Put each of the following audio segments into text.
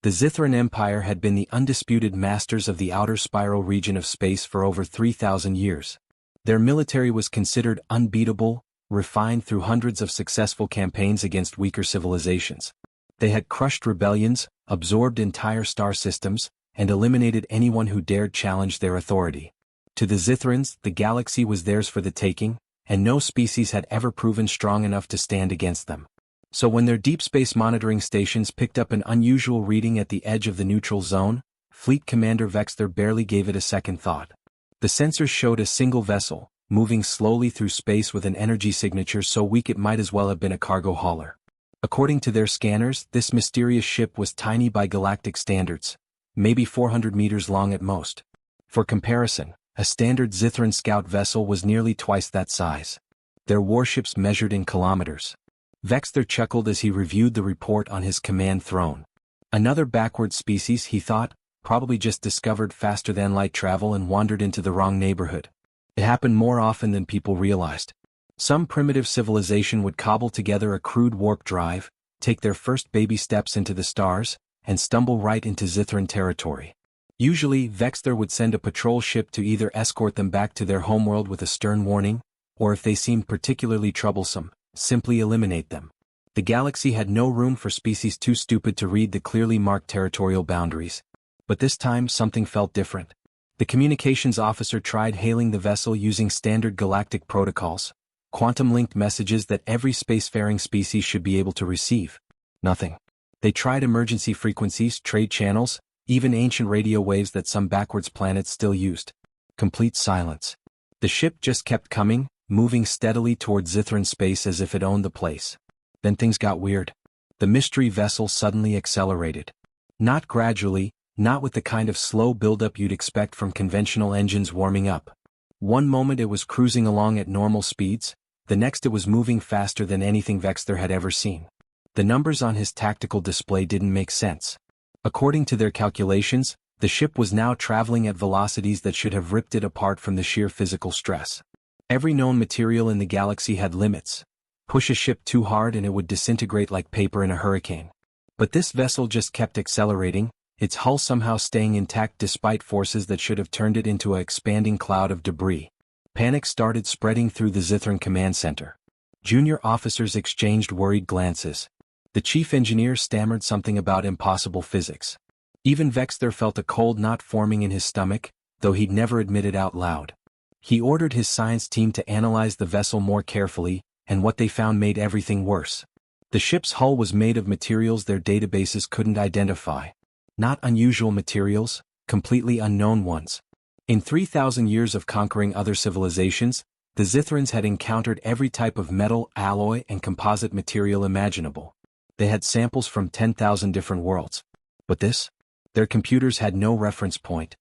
The Zithran Empire had been the undisputed masters of the outer spiral region of space for over 3,000 years. Their military was considered unbeatable, refined through hundreds of successful campaigns against weaker civilizations. They had crushed rebellions, absorbed entire star systems, and eliminated anyone who dared challenge their authority. To the Zithrans, the galaxy was theirs for the taking, and no species had ever proven strong enough to stand against them. So when their deep space monitoring stations picked up an unusual reading at the edge of the neutral zone, Fleet Commander Vexter barely gave it a second thought. The sensors showed a single vessel, moving slowly through space with an energy signature so weak it might as well have been a cargo hauler. According to their scanners, this mysterious ship was tiny by galactic standards, maybe 400 meters long at most. For comparison, a standard Zithran scout vessel was nearly twice that size. Their warships measured in kilometers. Vexter chuckled as he reviewed the report on his command throne. Another backward species, he thought, probably just discovered faster-than-light travel and wandered into the wrong neighborhood. It happened more often than people realized. Some primitive civilization would cobble together a crude warp drive, take their first baby steps into the stars, and stumble right into Zithran territory. Usually, Vexter would send a patrol ship to either escort them back to their homeworld with a stern warning, or if they seemed particularly troublesome, simply eliminate them. The galaxy had no room for species too stupid to read the clearly marked territorial boundaries. But this time something felt different. The communications officer tried hailing the vessel using standard galactic protocols, quantum-linked messages that every spacefaring species should be able to receive. Nothing. They tried emergency frequencies, trade channels, even ancient radio waves that some backwards planets still used. Complete silence. The ship just kept coming, moving steadily toward Zithran space as if it owned the place. Then things got weird. The mystery vessel suddenly accelerated. Not gradually, not with the kind of slow buildup you'd expect from conventional engines warming up. One moment it was cruising along at normal speeds, the next it was moving faster than anything Vexter had ever seen. The numbers on his tactical display didn't make sense. According to their calculations, the ship was now traveling at velocities that should have ripped it apart from the sheer physical stress. Every known material in the galaxy had limits. Push a ship too hard and it would disintegrate like paper in a hurricane. But this vessel just kept accelerating, its hull somehow staying intact despite forces that should have turned it into an expanding cloud of debris. Panic started spreading through the Zithran command center. Junior officers exchanged worried glances. The chief engineer stammered something about impossible physics. Even Vexter felt a cold knot forming in his stomach, though he'd never admit it out loud. He ordered his science team to analyze the vessel more carefully, and what they found made everything worse. The ship's hull was made of materials their databases couldn't identify. Not unusual materials, completely unknown ones. In 3,000 years of conquering other civilizations, the Zithrans had encountered every type of metal, alloy, and composite material imaginable. They had samples from 10,000 different worlds. But this? Their computers had no reference point.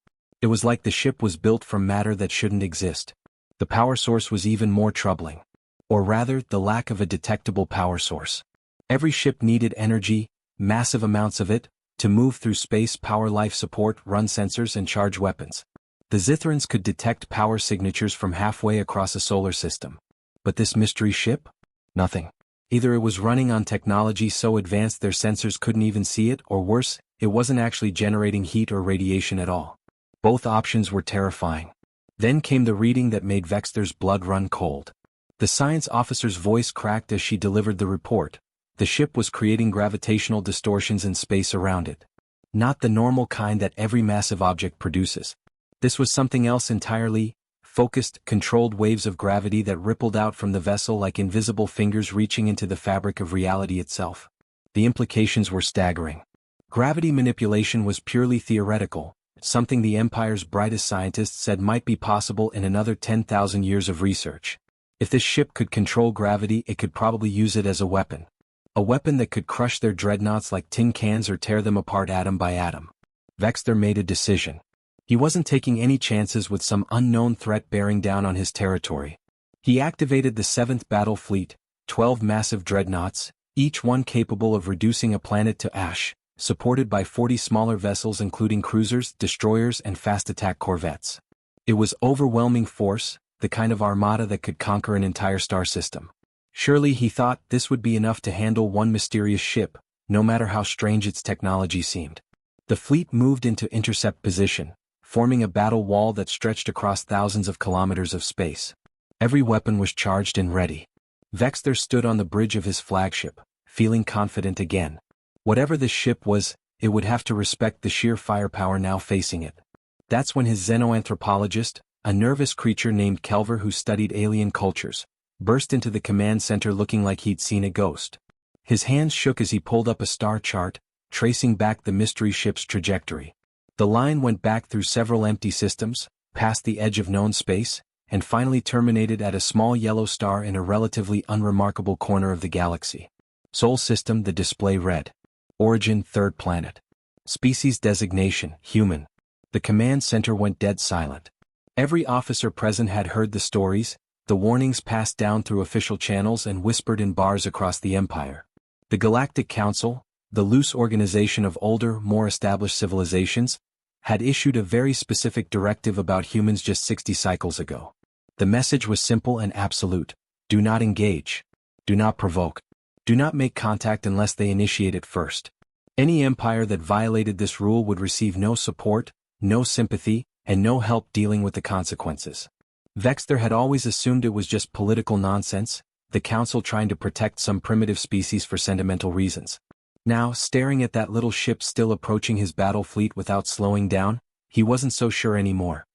It was like the ship was built from matter that shouldn't exist. The power source was even more troubling. Or rather, the lack of a detectable power source. Every ship needed energy, massive amounts of it, to move through space, power life support, run sensors, and charge weapons. The Zithrans could detect power signatures from halfway across a solar system. But this mystery ship? Nothing. Either it was running on technology so advanced their sensors couldn't even see it, or worse, it wasn't actually generating heat or radiation at all. Both options were terrifying. Then came the reading that made Vexter's blood run cold. The science officer's voice cracked as she delivered the report. The ship was creating gravitational distortions in space around it. Not the normal kind that every massive object produces. This was something else entirely. Focused, controlled waves of gravity that rippled out from the vessel like invisible fingers reaching into the fabric of reality itself. The implications were staggering. Gravity manipulation was purely theoretical, something the Empire's brightest scientists said might be possible in another 10,000 years of research. If this ship could control gravity, it could probably use it as a weapon. A weapon that could crush their dreadnoughts like tin cans or tear them apart atom by atom. Vexter made a decision. He wasn't taking any chances with some unknown threat bearing down on his territory. He activated the 7th Battle Fleet, 12 massive dreadnoughts, each one capable of reducing a planet to ash, supported by 40 smaller vessels including cruisers, destroyers, and fast-attack corvettes. It was overwhelming force, the kind of armada that could conquer an entire star system. Surely, he thought, this would be enough to handle one mysterious ship, no matter how strange its technology seemed. The fleet moved into intercept position, forming a battle wall that stretched across thousands of kilometers of space. Every weapon was charged and ready. Vexter stood on the bridge of his flagship, feeling confident again. Whatever the ship was, it would have to respect the sheer firepower now facing it. That's when his xenoanthropologist, a nervous creature named Kelver who studied alien cultures, burst into the command center looking like he'd seen a ghost. His hands shook as he pulled up a star chart, tracing back the mystery ship's trajectory. The line went back through several empty systems, past the edge of known space, and finally terminated at a small yellow star in a relatively unremarkable corner of the galaxy. Sol system, the display read. Origin, third planet. Species designation, human. The command center went dead silent. Every officer present had heard the stories, the warnings passed down through official channels and whispered in bars across the Empire. The Galactic Council, the loose organization of older, more established civilizations, had issued a very specific directive about humans just 60 cycles ago. The message was simple and absolute. Do not engage. Do not provoke. Do not make contact unless they initiate it first. Any empire that violated this rule would receive no support, no sympathy, and no help dealing with the consequences. Vexter had always assumed it was just political nonsense, the council trying to protect some primitive species for sentimental reasons. Now, staring at that little ship still approaching his battle fleet without slowing down, he wasn't so sure anymore.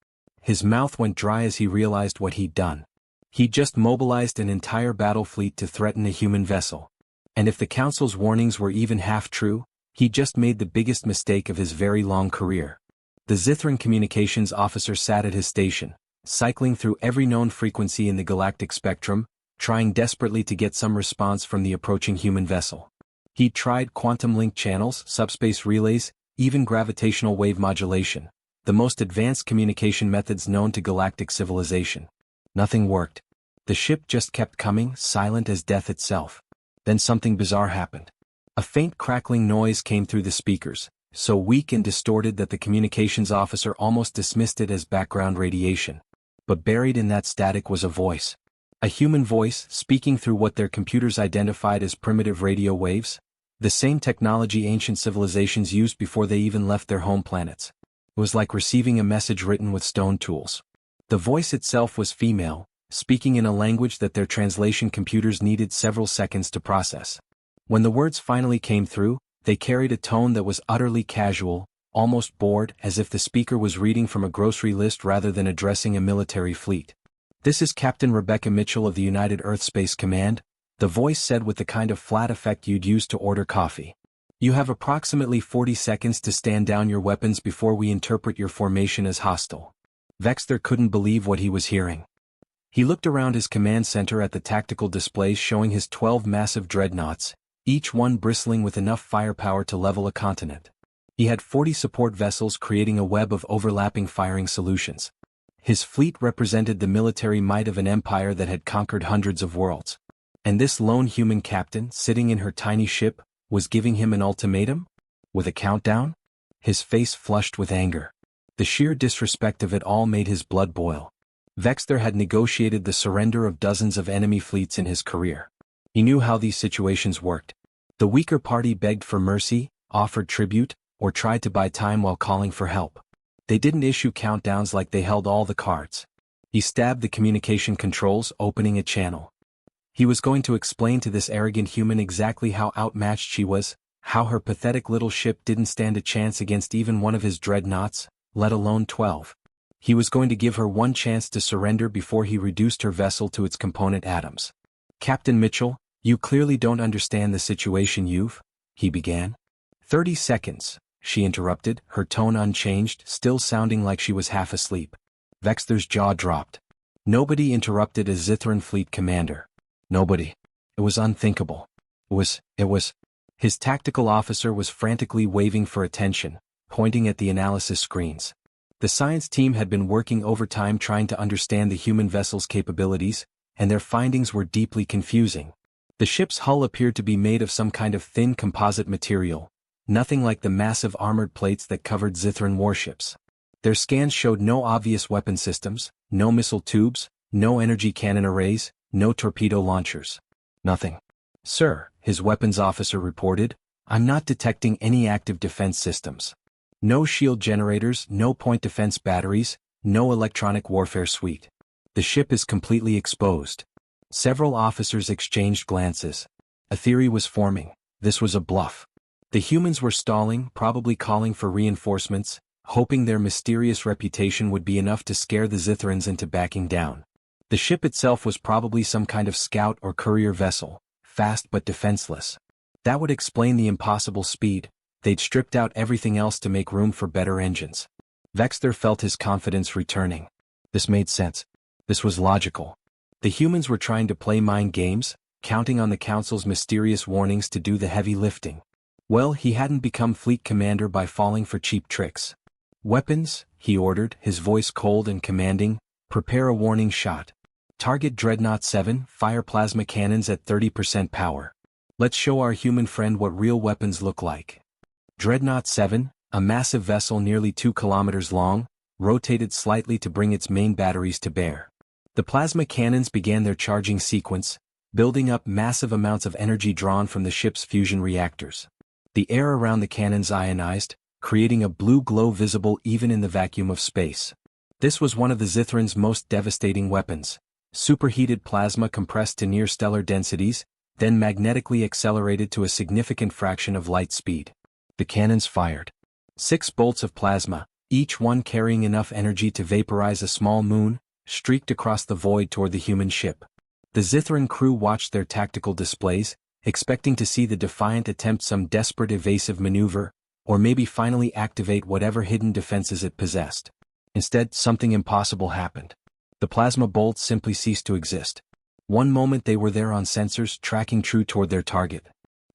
His mouth went dry as he realized what he'd done. He'd just mobilized an entire battle fleet to threaten a human vessel. And if the council's warnings were even half true, he'd just made the biggest mistake of his very long career. The Zithran communications officer sat at his station, cycling through every known frequency in the galactic spectrum, trying desperately to get some response from the approaching human vessel. He'd tried quantum link channels, subspace relays, even gravitational wave modulation, the most advanced communication methods known to galactic civilization. Nothing worked. The ship just kept coming, silent as death itself. Then something bizarre happened. A faint crackling noise came through the speakers, so weak and distorted that the communications officer almost dismissed it as background radiation. But buried in that static was a voice. A human voice, speaking through what their computers identified as primitive radio waves, the same technology ancient civilizations used before they even left their home planets. It was like receiving a message written with stone tools. The voice itself was female, speaking in a language that their translation computers needed several seconds to process. When the words finally came through, they carried a tone that was utterly casual, almost bored, as if the speaker was reading from a grocery list rather than addressing a military fleet. "This is Captain Rebecca Mitchell of the United Earth Space Command," the voice said with the kind of flat effect you'd use to order coffee. "You have approximately 40 seconds to stand down your weapons before we interpret your formation as hostile." Vexter couldn't believe what he was hearing. He looked around his command center at the tactical displays showing his 12 massive dreadnoughts, each one bristling with enough firepower to level a continent. He had 40 support vessels creating a web of overlapping firing solutions. His fleet represented the military might of an empire that had conquered hundreds of worlds. And this lone human captain, sitting in her tiny ship, was giving him an ultimatum? With a countdown? His face flushed with anger. The sheer disrespect of it all made his blood boil. Vexter had negotiated the surrender of dozens of enemy fleets in his career. He knew how these situations worked. The weaker party begged for mercy, offered tribute, or tried to buy time while calling for help. They didn't issue countdowns like they held all the cards. He stabbed the communication controls, opening a channel. He was going to explain to this arrogant human exactly how outmatched she was, how her pathetic little ship didn't stand a chance against even one of his dreadnoughts, let alone 12. He was going to give her one chance to surrender before he reduced her vessel to its component atoms. "Captain Mitchell, you clearly don't understand the situation he began. 30 seconds, she interrupted, her tone unchanged, still sounding like she was half asleep. Vexter's jaw dropped. Nobody interrupted a Zithran fleet commander. Nobody. It was unthinkable. It was. His tactical officer was frantically waving for attention, pointing at the analysis screens. The science team had been working overtime trying to understand the human vessel's capabilities, and their findings were deeply confusing. The ship's hull appeared to be made of some kind of thin composite material, nothing like the massive armored plates that covered Zithran warships. Their scans showed no obvious weapon systems, no missile tubes, no energy cannon arrays, no torpedo launchers. Nothing. "Sir," his weapons officer reported, "I'm not detecting any active defense systems." No shield generators, no point defense batteries, no electronic warfare suite. The ship is completely exposed. Several officers exchanged glances. A theory was forming. This was a bluff. The humans were stalling, probably calling for reinforcements, hoping their mysterious reputation would be enough to scare the Zithrans into backing down. The ship itself was probably some kind of scout or courier vessel, fast but defenseless. That would explain the impossible speed. They'd stripped out everything else to make room for better engines. Vexter felt his confidence returning. This made sense. This was logical. The humans were trying to play mind games, counting on the Council's mysterious warnings to do the heavy lifting. Well, he hadn't become fleet commander by falling for cheap tricks. Weapons, he ordered, his voice cold and commanding. Prepare a warning shot. Target Dreadnought 7, fire plasma cannons at 30% power. Let's show our human friend what real weapons look like. Dreadnought 7, a massive vessel nearly 2 kilometers long, rotated slightly to bring its main batteries to bear. The plasma cannons began their charging sequence, building up massive amounts of energy drawn from the ship's fusion reactors. The air around the cannons ionized, creating a blue glow visible even in the vacuum of space. This was one of the Zithrans' most devastating weapons. Superheated plasma compressed to near-stellar densities, then magnetically accelerated to a significant fraction of light speed. The cannons fired. 6 bolts of plasma, each one carrying enough energy to vaporize a small moon, streaked across the void toward the human ship. The Zithran crew watched their tactical displays, expecting to see the Defiant attempt some desperate evasive maneuver, or maybe finally activate whatever hidden defenses it possessed. Instead, something impossible happened. The plasma bolts simply ceased to exist. One moment they were there on sensors tracking true toward their target.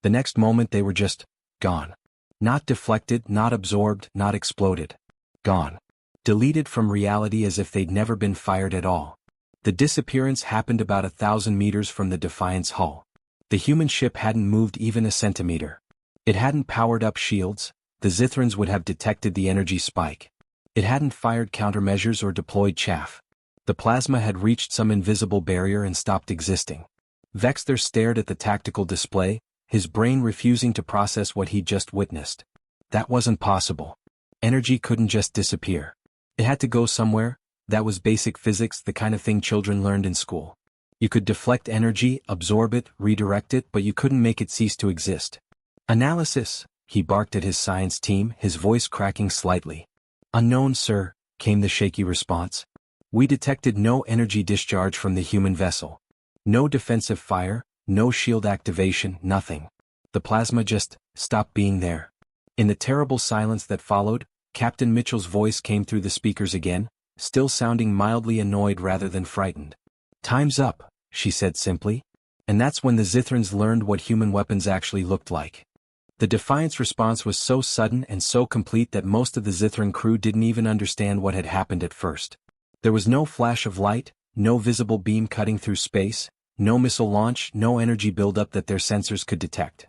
The next moment they were just gone. Not deflected, not absorbed, not exploded. Gone. Deleted from reality as if they'd never been fired at all. The disappearance happened about 1,000 meters from the Defiant's hull. The human ship hadn't moved even a centimeter. It hadn't powered up shields. The Zithrans would have detected the energy spike. It hadn't fired countermeasures or deployed chaff. The plasma had reached some invisible barrier and stopped existing. Vexter stared at the tactical display, his brain refusing to process what he'd just witnessed. That wasn't possible. Energy couldn't just disappear. It had to go somewhere. That was basic physics, the kind of thing children learned in school. You could deflect energy, absorb it, redirect it, but you couldn't make it cease to exist. Analysis, he barked at his science team, his voice cracking slightly. Unknown, sir, came the shaky response. We detected no energy discharge from the human vessel. No defensive fire, no shield activation, nothing. The plasma just stopped being there. In the terrible silence that followed, Captain Mitchell's voice came through the speakers again, still sounding mildly annoyed rather than frightened. Time's up, she said simply. And that's when the Zithrans learned what human weapons actually looked like. The Defiant's response was so sudden and so complete that most of the Zithran crew didn't even understand what had happened at first. There was no flash of light, no visible beam cutting through space, no missile launch, no energy buildup that their sensors could detect.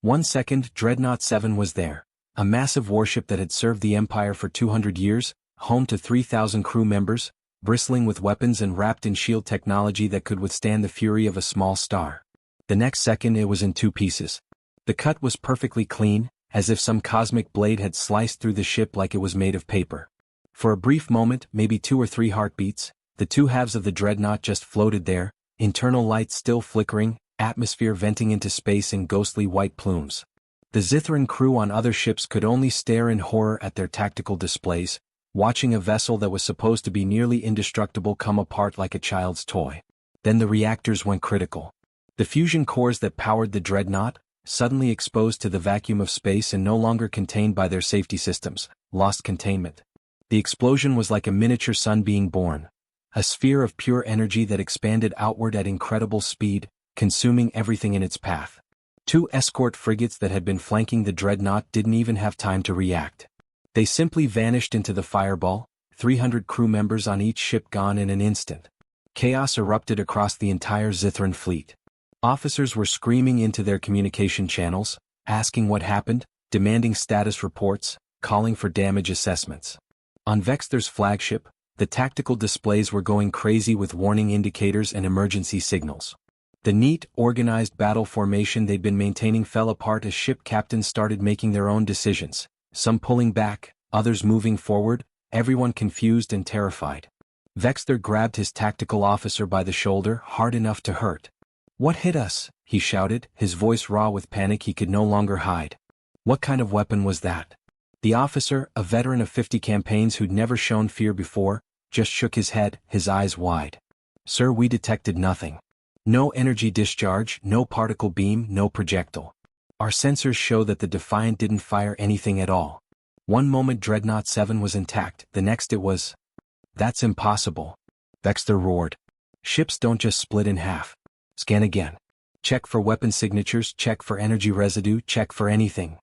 1 second, Dreadnought 7 was there. A massive warship that had served the Empire for 200 years, home to 3,000 crew members, bristling with weapons and wrapped in shield technology that could withstand the fury of a small star. The next second it was in 2 pieces. The cut was perfectly clean, as if some cosmic blade had sliced through the ship like it was made of paper. For a brief moment, maybe 2 or 3 heartbeats, the 2 halves of the dreadnought just floated there, internal lights still flickering, atmosphere venting into space in ghostly white plumes. The Zithran crew on other ships could only stare in horror at their tactical displays, watching a vessel that was supposed to be nearly indestructible come apart like a child's toy. Then the reactors went critical. The fusion cores that powered the dreadnought, suddenly exposed to the vacuum of space and no longer contained by their safety systems, lost containment. The explosion was like a miniature sun being born, a sphere of pure energy that expanded outward at incredible speed, consuming everything in its path. 2 escort frigates that had been flanking the dreadnought didn't even have time to react. They simply vanished into the fireball, 300 crew members on each ship gone in an instant. Chaos erupted across the entire Zithran fleet. Officers were screaming into their communication channels, asking what happened, demanding status reports, calling for damage assessments. On Vexter's flagship, the tactical displays were going crazy with warning indicators and emergency signals. The neat, organized battle formation they'd been maintaining fell apart as ship captains started making their own decisions, some pulling back, others moving forward, everyone confused and terrified. Vexter grabbed his tactical officer by the shoulder hard enough to hurt. "What hit us?" he shouted, his voice raw with panic he could no longer hide. "What kind of weapon was that?" The officer, a veteran of 50 campaigns who'd never shown fear before, just shook his head, his eyes wide. "Sir, we detected nothing. No energy discharge, no particle beam, no projectile. Our sensors show that the Defiant didn't fire anything at all. One moment Dreadnought 7 was intact, the next it was." "That's impossible," Vexter roared. "Ships don't just split in half. Scan again. Check for weapon signatures, check for energy residue, check for anything."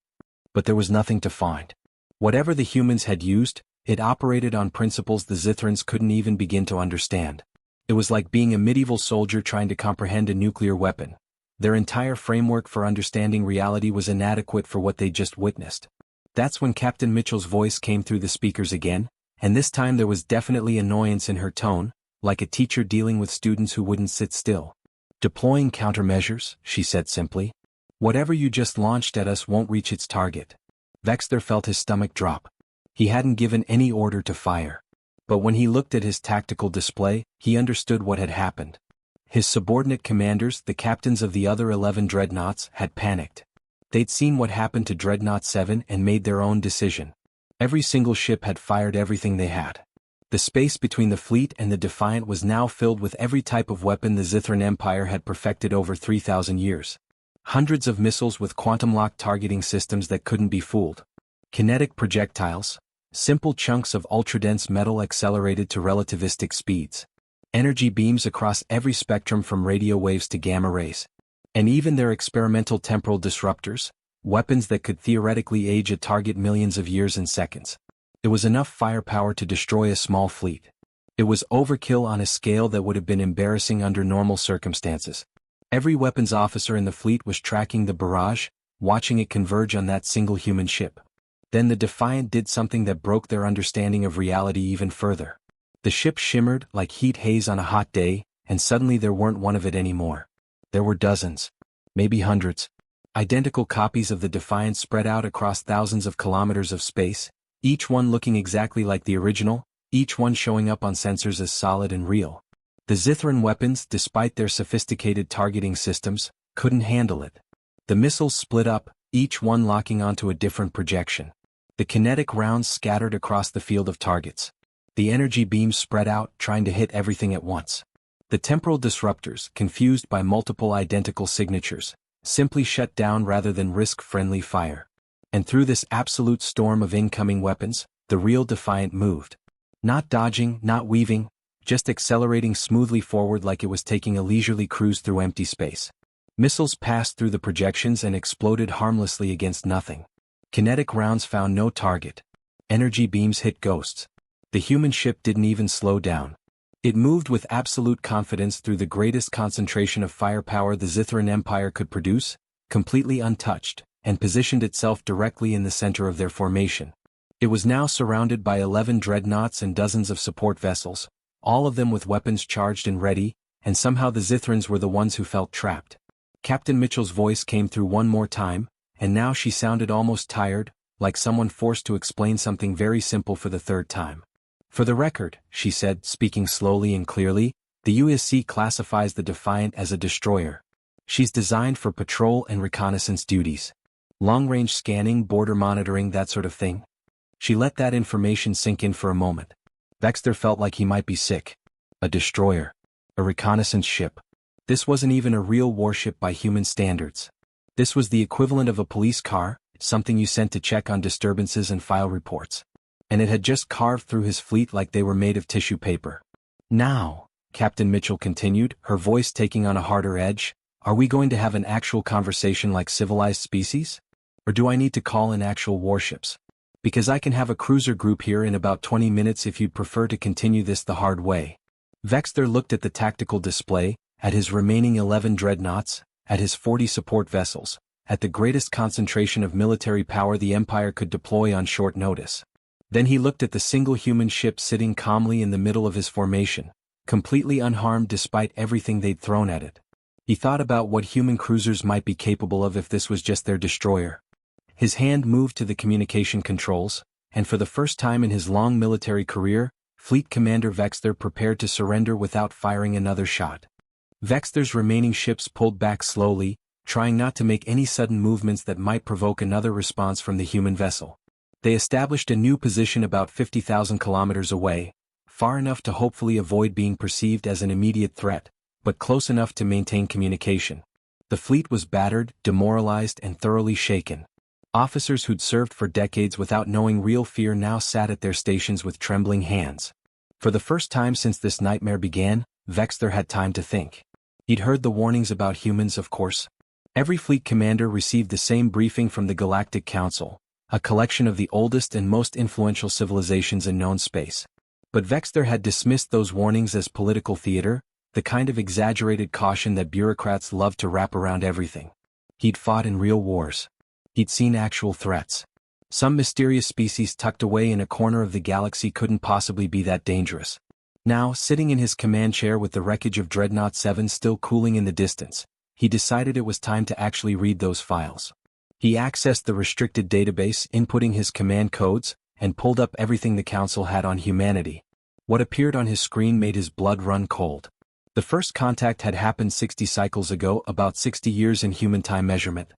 But there was nothing to find. Whatever the humans had used, it operated on principles the Zithrans couldn't even begin to understand. It was like being a medieval soldier trying to comprehend a nuclear weapon. Their entire framework for understanding reality was inadequate for what they'd just witnessed. That's when Captain Mitchell's voice came through the speakers again, and this time there was definitely annoyance in her tone, like a teacher dealing with students who wouldn't sit still. "Deploying countermeasures," she said simply. "Whatever you just launched at us won't reach its target." Vexter felt his stomach drop. He hadn't given any order to fire. But when he looked at his tactical display, he understood what had happened. His subordinate commanders, the captains of the other 11 dreadnoughts, had panicked. They'd seen what happened to Dreadnought 7 and made their own decision. Every single ship had fired everything they had. The space between the fleet and the Defiant was now filled with every type of weapon the Zithran Empire had perfected over 3,000 years. Hundreds of missiles with quantum-lock targeting systems that couldn't be fooled. Kinetic projectiles. Simple chunks of ultradense metal accelerated to relativistic speeds. Energy beams across every spectrum from radio waves to gamma rays. And even their experimental temporal disruptors, weapons that could theoretically age a target millions of years in seconds. It was enough firepower to destroy a small fleet. It was overkill on a scale that would have been embarrassing under normal circumstances. Every weapons officer in the fleet was tracking the barrage, watching it converge on that single human ship. Then the Defiant did something that broke their understanding of reality even further. The ship shimmered like heat haze on a hot day, and suddenly there weren't one of it anymore. There were dozens, maybe hundreds. Identical copies of the Defiant spread out across thousands of kilometers of space, each one looking exactly like the original, each one showing up on sensors as solid and real. The Zithran weapons, despite their sophisticated targeting systems, couldn't handle it. The missiles split up, each one locking onto a different projection. The kinetic rounds scattered across the field of targets. The energy beams spread out, trying to hit everything at once. The temporal disruptors, confused by multiple identical signatures, simply shut down rather than risk friendly fire. And through this absolute storm of incoming weapons, the real Defiant moved. Not dodging, not weaving, just accelerating smoothly forward like it was taking a leisurely cruise through empty space. Missiles passed through the projections and exploded harmlessly against nothing. Kinetic rounds found no target. Energy beams hit ghosts. The human ship didn't even slow down. It moved with absolute confidence through the greatest concentration of firepower the Zithran Empire could produce, completely untouched, and positioned itself directly in the center of their formation. It was now surrounded by 11 dreadnoughts and dozens of support vessels, all of them with weapons charged and ready, and somehow the Zithrans were the ones who felt trapped. Captain Mitchell's voice came through one more time, and now she sounded almost tired, like someone forced to explain something very simple for the third time. "For the record," she said, speaking slowly and clearly, "the USC classifies the Defiant as a destroyer. She's designed for patrol and reconnaissance duties. Long-range scanning, border monitoring, that sort of thing." She let that information sink in for a moment. Vexter felt like he might be sick. A destroyer. A reconnaissance ship. This wasn't even a real warship by human standards. This was the equivalent of a police car, something you sent to check on disturbances and file reports. And it had just carved through his fleet like they were made of tissue paper. "Now," Captain Mitchell continued, her voice taking on a harder edge, "are we going to have an actual conversation like civilized species? Or do I need to call in actual warships? Because I can have a cruiser group here in about 20 minutes if you'd prefer to continue this the hard way." Vexter looked at the tactical display, at his remaining 11 dreadnoughts, at his 40 support vessels, at the greatest concentration of military power the Empire could deploy on short notice. Then he looked at the single human ship sitting calmly in the middle of his formation, completely unharmed despite everything they'd thrown at it. He thought about what human cruisers might be capable of if this was just their destroyer. His hand moved to the communication controls, and for the first time in his long military career, Fleet Commander Vexter prepared to surrender without firing another shot. Vexter's remaining ships pulled back slowly, trying not to make any sudden movements that might provoke another response from the human vessel. They established a new position about 50,000 kilometers away, far enough to hopefully avoid being perceived as an immediate threat, but close enough to maintain communication. The fleet was battered, demoralized, and thoroughly shaken. Officers who'd served for decades without knowing real fear now sat at their stations with trembling hands. For the first time since this nightmare began, Vexter had time to think. He'd heard the warnings about humans, of course. Every fleet commander received the same briefing from the Galactic Council, a collection of the oldest and most influential civilizations in known space. But Vexter had dismissed those warnings as political theater, the kind of exaggerated caution that bureaucrats love to wrap around everything. He'd fought in real wars. He'd seen actual threats. Some mysterious species tucked away in a corner of the galaxy couldn't possibly be that dangerous. Now, sitting in his command chair with the wreckage of Dreadnought 7 still cooling in the distance, he decided it was time to actually read those files. He accessed the restricted database, inputting his command codes, and pulled up everything the Council had on humanity. What appeared on his screen made his blood run cold. The first contact had happened 60 cycles ago, about 60 years in human time measurement.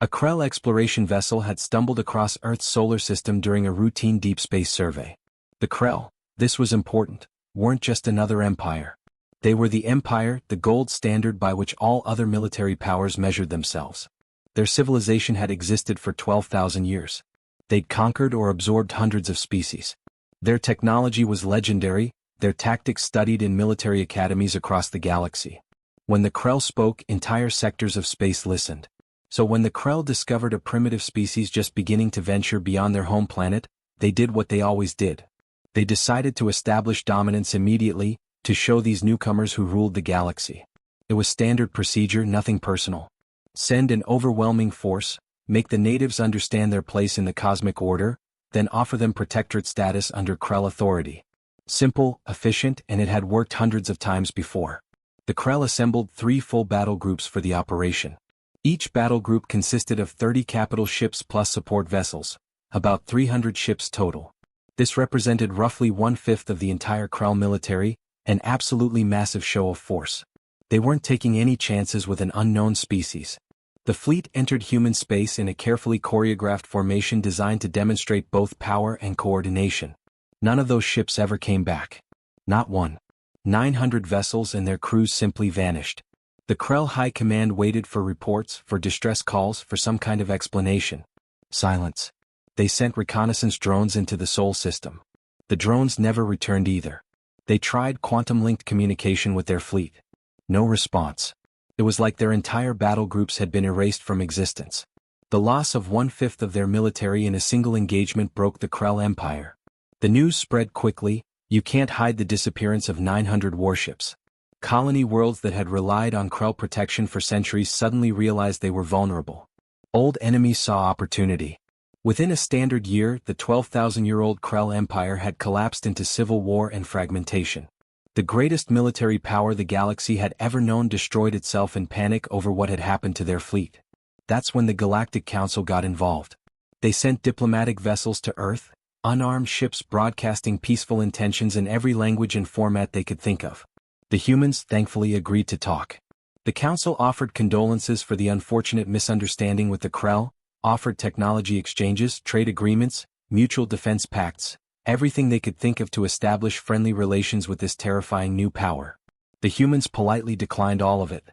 A Krell exploration vessel had stumbled across Earth's solar system during a routine deep space survey. The Krell, this was important, weren't just another empire. They were the empire, the gold standard by which all other military powers measured themselves. Their civilization had existed for 12,000 years. They'd conquered or absorbed hundreds of species. Their technology was legendary, their tactics studied in military academies across the galaxy. When the Krell spoke, entire sectors of space listened. So when the Krell discovered a primitive species just beginning to venture beyond their home planet, they did what they always did. They decided to establish dominance immediately, to show these newcomers who ruled the galaxy. It was standard procedure, nothing personal. Send an overwhelming force, make the natives understand their place in the cosmic order, then offer them protectorate status under Krell authority. Simple, efficient, and it had worked hundreds of times before. The Krell assembled 3 full battle groups for the operation. Each battle group consisted of 30 capital ships plus support vessels, about 300 ships total. This represented roughly 1/5 of the entire Krell military, an absolutely massive show of force. They weren't taking any chances with an unknown species. The fleet entered human space in a carefully choreographed formation designed to demonstrate both power and coordination. None of those ships ever came back. Not one. 900 vessels and their crews simply vanished. The Krell High Command waited for reports, for distress calls, for some kind of explanation. Silence. They sent reconnaissance drones into the Sol system. The drones never returned either. They tried quantum-linked communication with their fleet. No response. It was like their entire battle groups had been erased from existence. The loss of 1/5 of their military in a single engagement broke the Krell Empire. The news spread quickly. You can't hide the disappearance of 900 warships. Colony worlds that had relied on Krell protection for centuries suddenly realized they were vulnerable. Old enemies saw opportunity. Within a standard year, the 12,000-year-old Krell Empire had collapsed into civil war and fragmentation. The greatest military power the galaxy had ever known destroyed itself in panic over what had happened to their fleet. That's when the Galactic Council got involved. They sent diplomatic vessels to Earth, unarmed ships broadcasting peaceful intentions in every language and format they could think of. The humans thankfully agreed to talk. The Council offered condolences for the unfortunate misunderstanding with the Krell, offered technology exchanges, trade agreements, mutual defense pacts, everything they could think of to establish friendly relations with this terrifying new power. The humans politely declined all of it.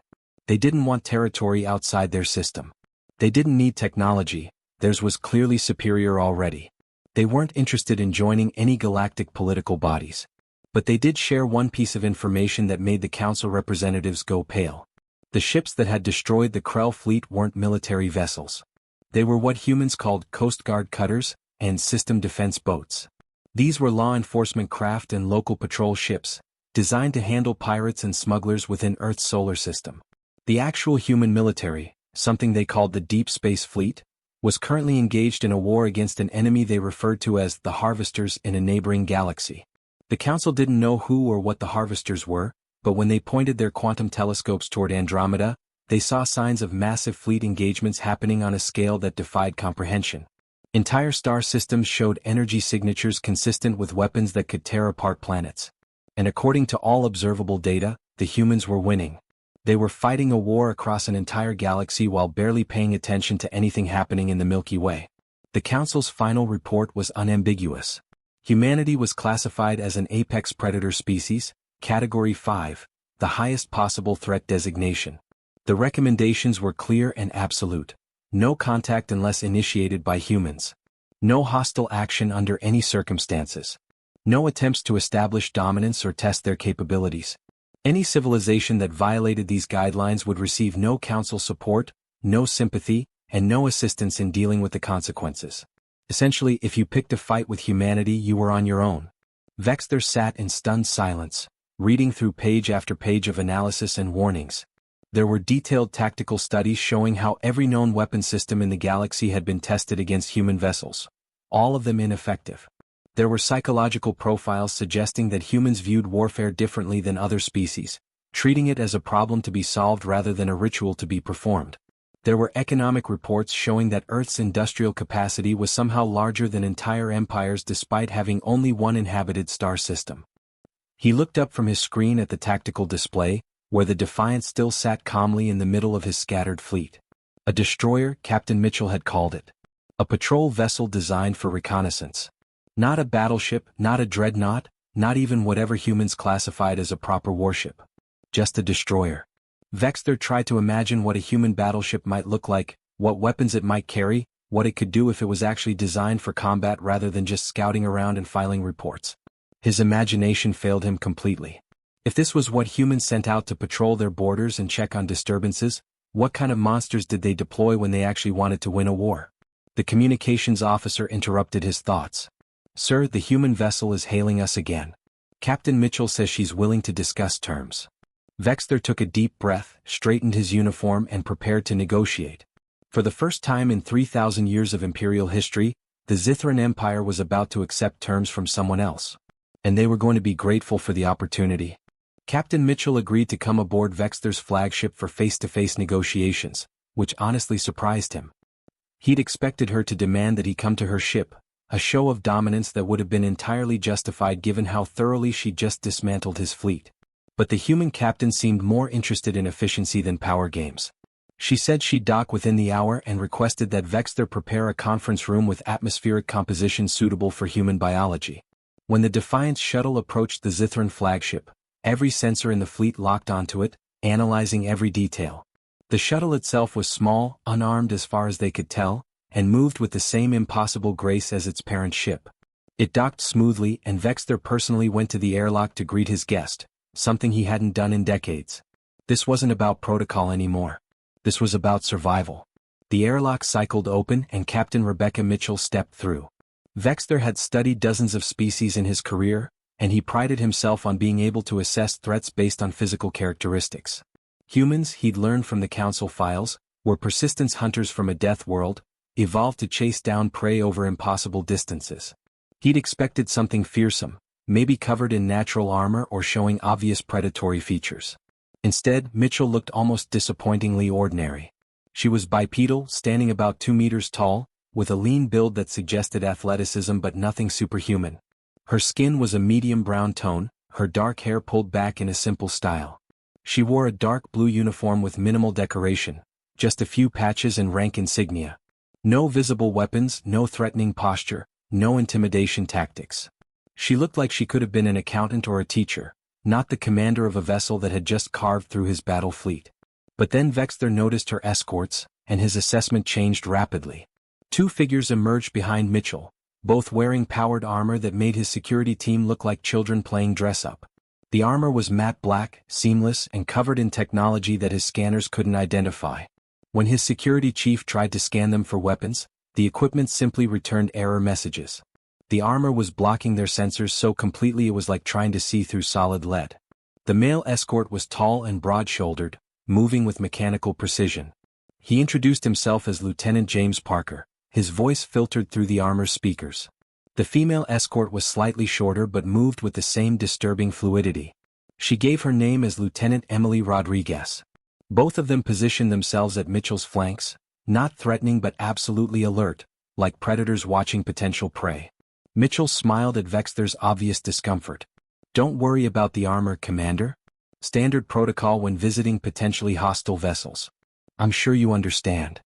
They didn't want territory outside their system. They didn't need technology, theirs was clearly superior already. They weren't interested in joining any galactic political bodies. But they did share one piece of information that made the Council representatives go pale. The ships that had destroyed the Krell fleet weren't military vessels. They were what humans called Coast Guard cutters and system defense boats. These were law enforcement craft and local patrol ships, designed to handle pirates and smugglers within Earth's solar system. The actual human military, something they called the Deep Space Fleet, was currently engaged in a war against an enemy they referred to as the Harvesters in a neighboring galaxy. The Council didn't know who or what the Harvesters were, but when they pointed their quantum telescopes toward Andromeda, they saw signs of massive fleet engagements happening on a scale that defied comprehension. Entire star systems showed energy signatures consistent with weapons that could tear apart planets. And according to all observable data, the humans were winning. They were fighting a war across an entire galaxy while barely paying attention to anything happening in the Milky Way. The Council's final report was unambiguous. Humanity was classified as an apex predator species, Category 5, the highest possible threat designation. The recommendations were clear and absolute. No contact unless initiated by humans. No hostile action under any circumstances. No attempts to establish dominance or test their capabilities. Any civilization that violated these guidelines would receive no council support, no sympathy, and no assistance in dealing with the consequences. Essentially, if you picked a fight with humanity, you were on your own. Vexter sat in stunned silence, reading through page after page of analysis and warnings. There were detailed tactical studies showing how every known weapon system in the galaxy had been tested against human vessels, all of them ineffective. There were psychological profiles suggesting that humans viewed warfare differently than other species, treating it as a problem to be solved rather than a ritual to be performed. There were economic reports showing that Earth's industrial capacity was somehow larger than entire empires despite having only one inhabited star system. He looked up from his screen at the tactical display, where the Defiant still sat calmly in the middle of his scattered fleet. A destroyer, Captain Mitchell had called it. A patrol vessel designed for reconnaissance. Not a battleship, not a dreadnought, not even whatever humans classified as a proper warship. Just a destroyer. Vexter tried to imagine what a human battleship might look like, what weapons it might carry, what it could do if it was actually designed for combat rather than just scouting around and filing reports. His imagination failed him completely. If this was what humans sent out to patrol their borders and check on disturbances, what kind of monsters did they deploy when they actually wanted to win a war? The communications officer interrupted his thoughts. "Sir, the human vessel is hailing us again. Captain Mitchell says she's willing to discuss terms." Vexter took a deep breath, straightened his uniform and prepared to negotiate. For the first time in 3,000 years of Imperial history, the Zithran Empire was about to accept terms from someone else. And they were going to be grateful for the opportunity. Captain Mitchell agreed to come aboard Vexter's flagship for face-to-face negotiations, which honestly surprised him. He'd expected her to demand that he come to her ship, a show of dominance that would have been entirely justified given how thoroughly she'd just dismantled his fleet. But the human captain seemed more interested in efficiency than power games. She said she'd dock within the hour and requested that Vexter prepare a conference room with atmospheric composition suitable for human biology. When the Defiance shuttle approached the Zithran flagship, every sensor in the fleet locked onto it, analyzing every detail. The shuttle itself was small, unarmed as far as they could tell, and moved with the same impossible grace as its parent ship. It docked smoothly and Vexter personally went to the airlock to greet his guest, something he hadn't done in decades. This wasn't about protocol anymore. This was about survival. The airlock cycled open and Captain Rebecca Mitchell stepped through. Vexter had studied dozens of species in his career, and he prided himself on being able to assess threats based on physical characteristics. Humans, he'd learned from the Council files, were persistence hunters from a death world, evolved to chase down prey over impossible distances. He'd expected something fearsome, maybe covered in natural armor or showing obvious predatory features. Instead, Mitchell looked almost disappointingly ordinary. She was bipedal, standing about 2 meters tall, with a lean build that suggested athleticism but nothing superhuman. Her skin was a medium brown tone, her dark hair pulled back in a simple style. She wore a dark blue uniform with minimal decoration, just a few patches and rank insignia. No visible weapons, no threatening posture, no intimidation tactics. She looked like she could have been an accountant or a teacher, not the commander of a vessel that had just carved through his battle fleet. But then Vexter noticed her escorts, and his assessment changed rapidly. 2 figures emerged behind Mitchell, both wearing powered armor that made his security team look like children playing dress-up. The armor was matte black, seamless, and covered in technology that his scanners couldn't identify. When his security chief tried to scan them for weapons, the equipment simply returned error messages. The armor was blocking their sensors so completely it was like trying to see through solid lead. The male escort was tall and broad-shouldered, moving with mechanical precision. He introduced himself as Lieutenant James Parker, his voice filtered through the armor's speakers. The female escort was slightly shorter but moved with the same disturbing fluidity. She gave her name as Lieutenant Emily Rodriguez. Both of them positioned themselves at Mitchell's flanks, not threatening but absolutely alert, like predators watching potential prey. Mitchell smiled at Vexter's obvious discomfort. Don't worry about the armor, Commander. Standard protocol when visiting potentially hostile vessels. I'm sure you understand.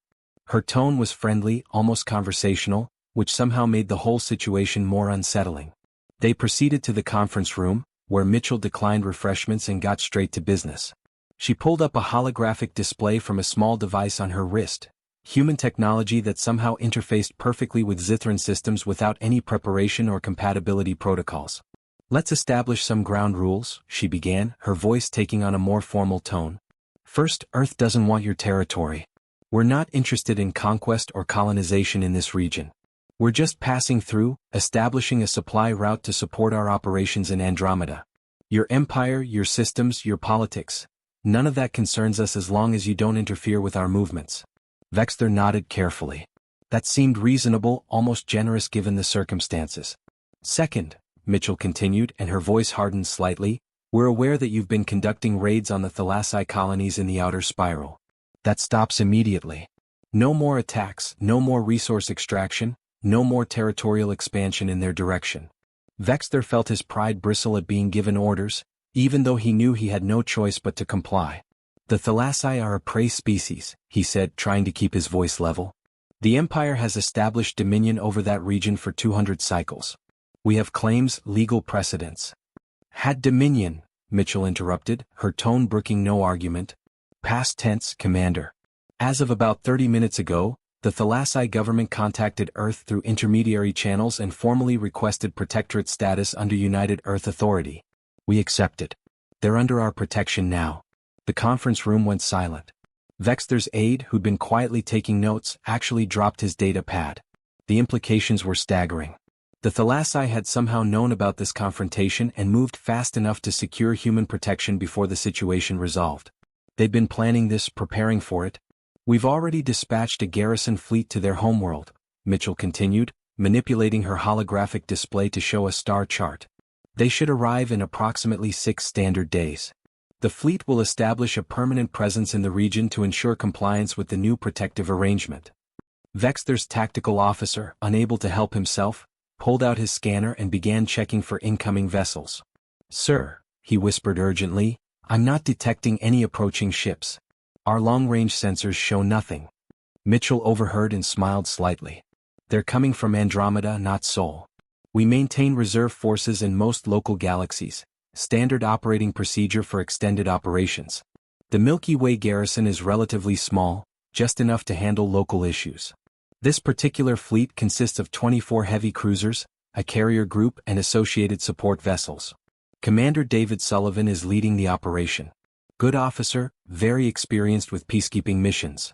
Her tone was friendly, almost conversational, which somehow made the whole situation more unsettling. They proceeded to the conference room, where Mitchell declined refreshments and got straight to business. She pulled up a holographic display from a small device on her wrist, human technology that somehow interfaced perfectly with Zithran systems without any preparation or compatibility protocols. Let's establish some ground rules, she began, her voice taking on a more formal tone. First, Earth doesn't want your territory. We're not interested in conquest or colonization in this region. We're just passing through, establishing a supply route to support our operations in Andromeda. Your empire, your systems, your politics. None of that concerns us as long as you don't interfere with our movements. Vexter nodded carefully. That seemed reasonable, almost generous given the circumstances. Second, Mitchell continued, and her voice hardened slightly, we're aware that you've been conducting raids on the Thalassi colonies in the outer spiral. That stops immediately. No more attacks, no more resource extraction, no more territorial expansion in their direction. Vexter felt his pride bristle at being given orders, even though he knew he had no choice but to comply. The Thalassi are a prey species, he said, trying to keep his voice level. The Empire has established dominion over that region for 200 cycles. We have claims, legal precedents. Had dominion, Mitchell interrupted, her tone brooking no argument. Past tense, Commander. As of about 30 minutes ago, the Thalassi government contacted Earth through intermediary channels and formally requested protectorate status under United Earth Authority. We accepted. They're under our protection now. The conference room went silent. Vexter's aide, who'd been quietly taking notes, actually dropped his data pad. The implications were staggering. The Thalassi had somehow known about this confrontation and moved fast enough to secure human protection before the situation resolved. They'd been planning this, preparing for it. We've already dispatched a garrison fleet to their homeworld, Mitchell continued, manipulating her holographic display to show a star chart. They should arrive in approximately 6 standard days. The fleet will establish a permanent presence in the region to ensure compliance with the new protective arrangement. Vexter's tactical officer, unable to help himself, pulled out his scanner and began checking for incoming vessels. Sir, he whispered urgently, I'm not detecting any approaching ships. Our long-range sensors show nothing. Mitchell overheard and smiled slightly. They're coming from Andromeda, not Sol. We maintain reserve forces in most local galaxies, standard operating procedure for extended operations. The Milky Way garrison is relatively small, just enough to handle local issues. This particular fleet consists of 24 heavy cruisers, a carrier group and associated support vessels. Commander David Sullivan is leading the operation. Good officer, very experienced with peacekeeping missions.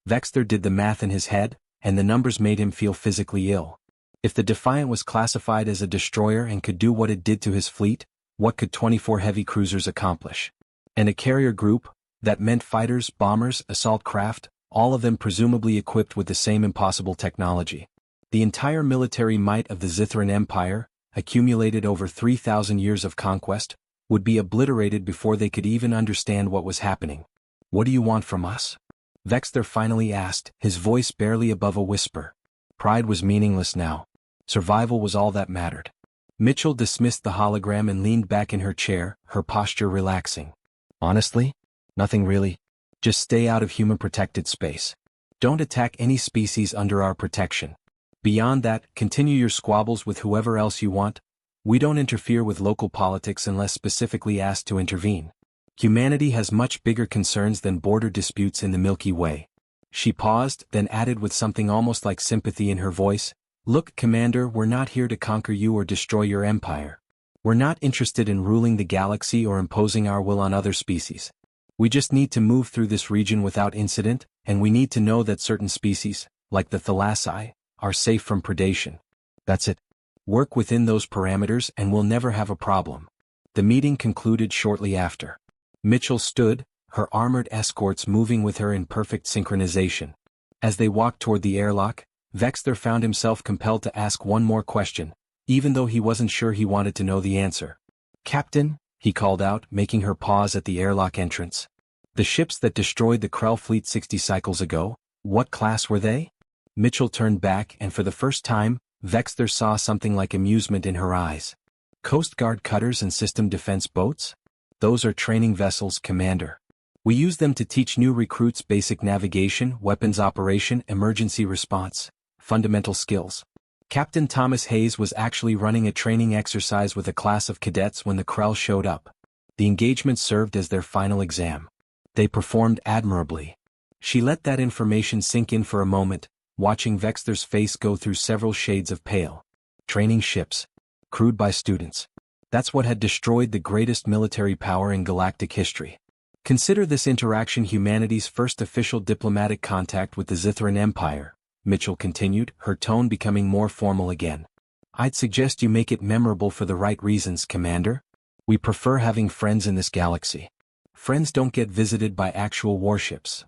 Vexter did the math in his head, and the numbers made him feel physically ill. If the Defiant was classified as a destroyer and could do what it did to his fleet, what could 24 heavy cruisers accomplish? And a carrier group, that meant fighters, bombers, assault craft, all of them presumably equipped with the same impossible technology. The entire military might of the Zithran Empire, accumulated over 3,000 years of conquest, would be obliterated before they could even understand what was happening. What do you want from us? Vexter finally asked, his voice barely above a whisper. Pride was meaningless now. Survival was all that mattered. Mitchell dismissed the hologram and leaned back in her chair, her posture relaxing. Honestly? Nothing really. Just stay out of human-protected space. Don't attack any species under our protection. Beyond that, continue your squabbles with whoever else you want. We don't interfere with local politics unless specifically asked to intervene. Humanity has much bigger concerns than border disputes in the Milky Way. She paused, then added with something almost like sympathy in her voice, Look, Commander, we're not here to conquer you or destroy your empire. We're not interested in ruling the galaxy or imposing our will on other species. We just need to move through this region without incident, and we need to know that certain species, like the Thalassi, are safe from predation. That's it. Work within those parameters and we'll never have a problem. The meeting concluded shortly after. Mitchell stood, her armored escorts moving with her in perfect synchronization. As they walked toward the airlock, Vexter found himself compelled to ask one more question, even though he wasn't sure he wanted to know the answer. Captain, he called out, making her pause at the airlock entrance. The ships that destroyed the Krell fleet 60 cycles ago, what class were they? Mitchell turned back and for the first time, Vexter saw something like amusement in her eyes. Coast Guard cutters and system defense boats? Those are training vessels, Commander. We use them to teach new recruits basic navigation, weapons operation, emergency response, fundamental skills. Captain Thomas Hayes was actually running a training exercise with a class of cadets when the Krell showed up. The engagement served as their final exam. They performed admirably. She let that information sink in for a moment, watching Vexter's face go through several shades of pale. Training ships. Crewed by students. That's what had destroyed the greatest military power in galactic history. Consider this interaction humanity's first official diplomatic contact with the Zithran Empire, Mitchell continued, her tone becoming more formal again. I'd suggest you make it memorable for the right reasons, Commander. We prefer having friends in this galaxy. Friends don't get visited by actual warships.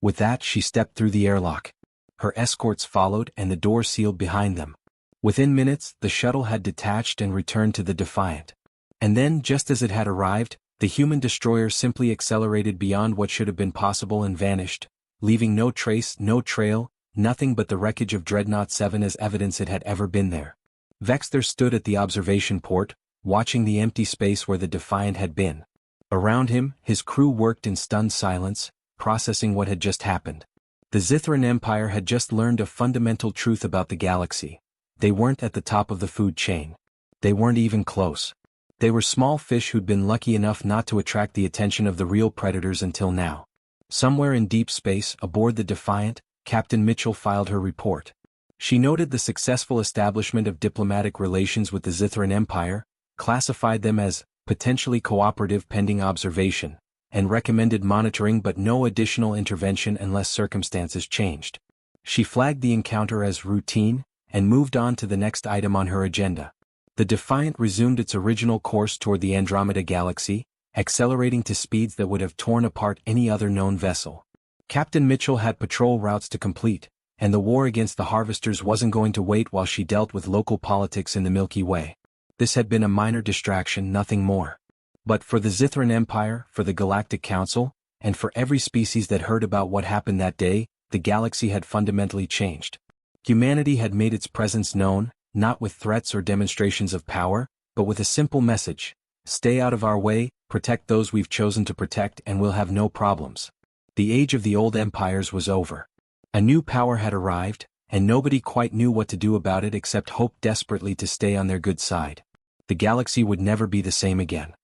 With that, she stepped through the airlock. Her escorts followed and the door sealed behind them. Within minutes, the shuttle had detached and returned to the Defiant. And then, just as it had arrived, the human destroyer simply accelerated beyond what should have been possible and vanished, leaving no trace, no trail, nothing but the wreckage of Dreadnought 7 as evidence it had ever been there. Vexter stood at the observation port, watching the empty space where the Defiant had been. Around him, his crew worked in stunned silence, processing what had just happened. The Zithran Empire had just learned a fundamental truth about the galaxy. They weren't at the top of the food chain. They weren't even close. They were small fish who'd been lucky enough not to attract the attention of the real predators until now. Somewhere in deep space, aboard the Defiant, Captain Mitchell filed her report. She noted the successful establishment of diplomatic relations with the Zithran Empire, classified them as potentially cooperative pending observation, and recommended monitoring but no additional intervention unless circumstances changed. She flagged the encounter as routine, and moved on to the next item on her agenda. The Defiant resumed its original course toward the Andromeda Galaxy, accelerating to speeds that would have torn apart any other known vessel. Captain Mitchell had patrol routes to complete, and the war against the Harvesters wasn't going to wait while she dealt with local politics in the Milky Way. This had been a minor distraction, nothing more. But for the Zithran Empire, for the Galactic Council, and for every species that heard about what happened that day, the galaxy had fundamentally changed. Humanity had made its presence known, not with threats or demonstrations of power, but with a simple message: stay out of our way, protect those we've chosen to protect, and we'll have no problems. The age of the old empires was over. A new power had arrived, and nobody quite knew what to do about it except hope desperately to stay on their good side. The galaxy would never be the same again.